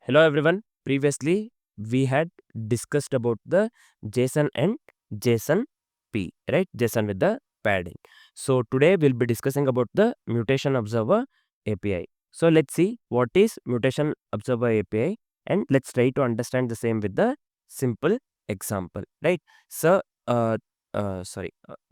Hello everyone. Previously we had discussed about the JSON and JSON P, right? JSON with the padding. So today we'll be discussing about the Mutation Observer API. So let's see what is Mutation Observer API and let's try to understand the same with the simple example, right? So the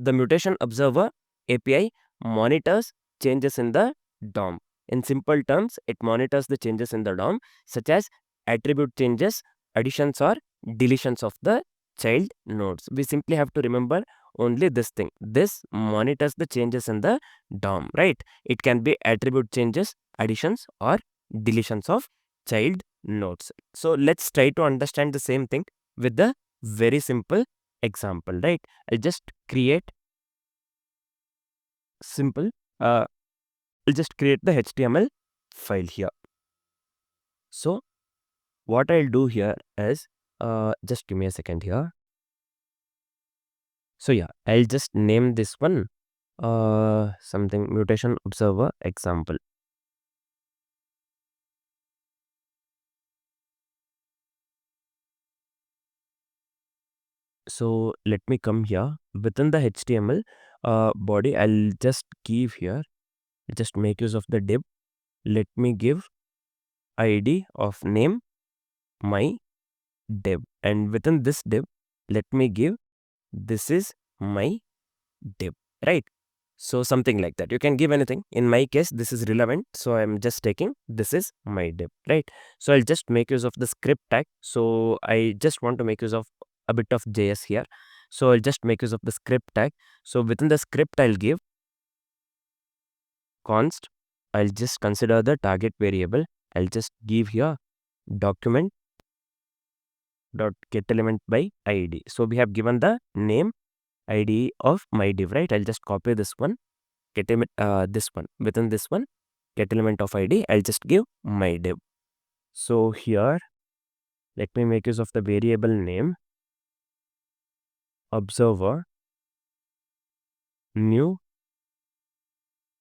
Mutation Observer API monitors changes in the DOM. In simple terms, it monitors the changes in the DOM such as attribute changes, additions or deletions of the child nodes. We simply have to remember only this thing. This monitors the changes in the DOM, right? It can be attribute changes, additions or deletions of child nodes. So let's try to understand the same thing with the very simple example, right? I'll just create simple, I'll just create the HTML file here. So what I'll do here is, just give me a second here. So yeah, I'll just name this one something mutation observer example. So let me come here within the HTML body. I'll just give here, just make use of the div. Let me give ID of name my div, and within this div, let me give this is my div, right? So something like that. You can give anything. In my case, this is relevant. So I'm just taking this is my div, right? So I'll just make use of the script tag. So I just want to make use of a bit of JS here. So I'll just make use of the script tag. So within the script, I'll give const. I'll just consider the target variable. I'll just give here document dot get element by ID. So we have given the name ID of my div, right? I'll just copy this one. Get element, this one, within this one, get element of ID, I'll just give my div. So here let me make use of the variable name observer new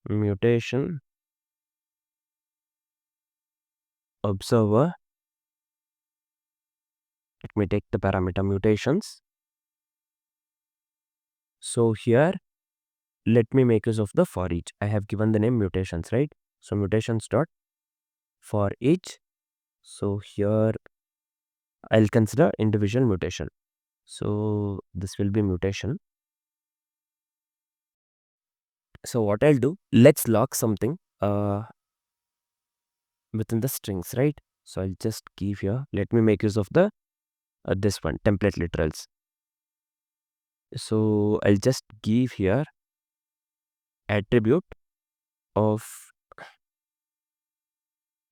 mutation observer. Let me take the parameter mutations. So here let me make use of the for each. I have given the name mutations, right? So mutations dot for each. So here I'll consider individual mutation. So this will be mutation. So what I'll do, let's log something within the strings, right? So I'll just give here, let me make use of the this one, template literals. So I'll just give here attribute of,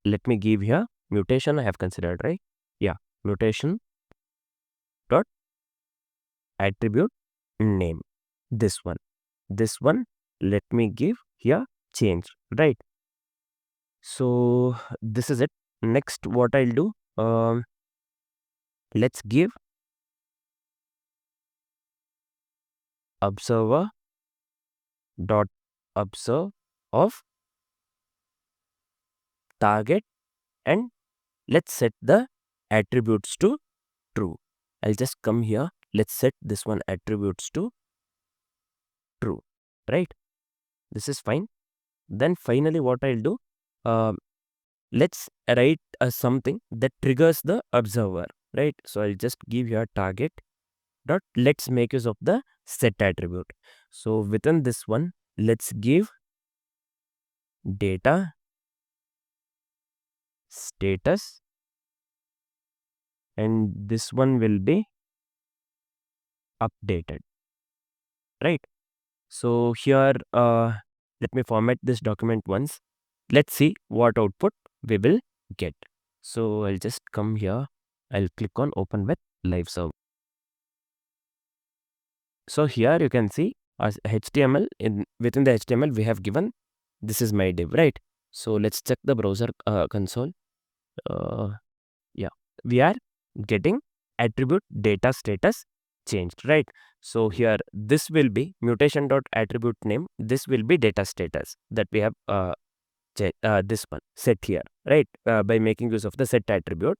let me give here mutation I have considered, right? Yeah, mutation dot attribute name, this one. Let me give here change, right? So this is it. Next what I'll do, let's give observer dot observe of target, and let's set the attributes to true. I'll just come here, let's set this one attributes to true, right? This is fine. Then finally what I'll do, let's write something that triggers the observer, right? So I'll just give here target dot, let's make use of the set attribute. So within this one, let's give data status, and this one will be updated, right? So here let me format this document once. Let's see what output we will get. So I'll just come here, I'll click on open with live server. So here you can see as HTML, within the HTML we have given this is my div, right? So let's check the browser console. Yeah, we are getting attribute data status changed, right? So here this will be mutation dot attribute name, this will be data status that we have this one set here, right? By making use of the set attribute,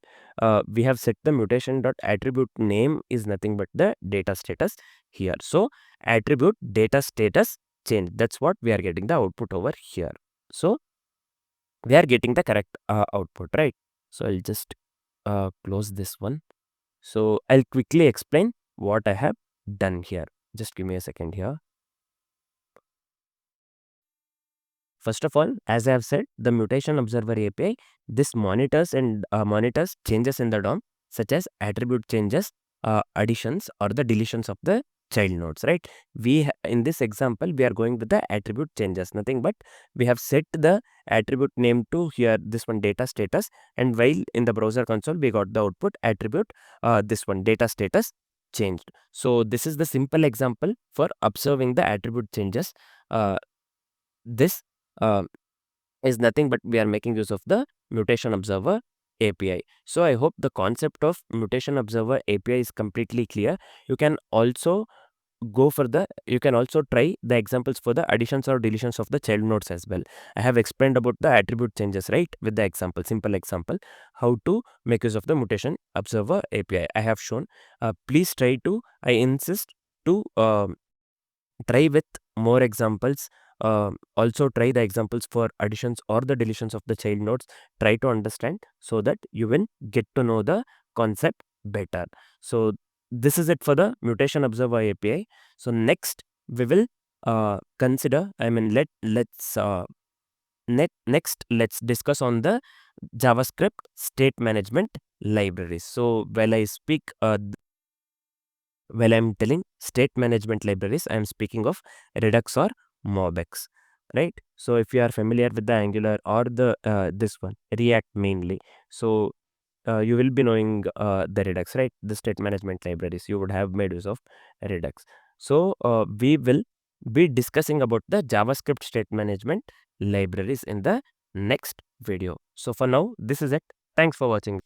we have set the mutation dot attribute name is nothing but the data status here. So attribute data status change, that's what we are getting the output over here. So we are getting the correct output, right? So I'll just close this one. So I'll quickly explain what I have done here. Just give me a second here. First of all, as I have said, the mutation observer API, this monitors changes in the DOM, such as attribute changes, additions or the deletions of the child nodes, right? In this example, we are going with the attribute changes, nothing but we have set the attribute name to here, this one data status, and while in the browser console, we got the output attribute, this one data status changed. So this is the simple example for observing the attribute changes. This is nothing but we are making use of the mutation observer API. So I hope the concept of mutation observer API is completely clear. You can also try the examples for the additions or deletions of the child nodes as well. I have explained about the attribute changes, right, with the example, simple example, how to make use of the mutation observer API. I have shown. Please try to, I insist to try with more examples. Also try the examples for additions or the deletions of the child nodes. Try to understand so that you will get to know the concept better. So this is it for the mutation observer API. So next we will consider, I mean, next let's discuss on the JavaScript state management libraries. So while I'm telling state management libraries, I'm speaking of Redux or MobX, right? So if you are familiar with the Angular or the this one, React mainly, so you will be knowing the Redux, right? The state management libraries, you would have made use of Redux. So we will be discussing about the JavaScript state management libraries in the next video. So for now, this is it. Thanks for watching.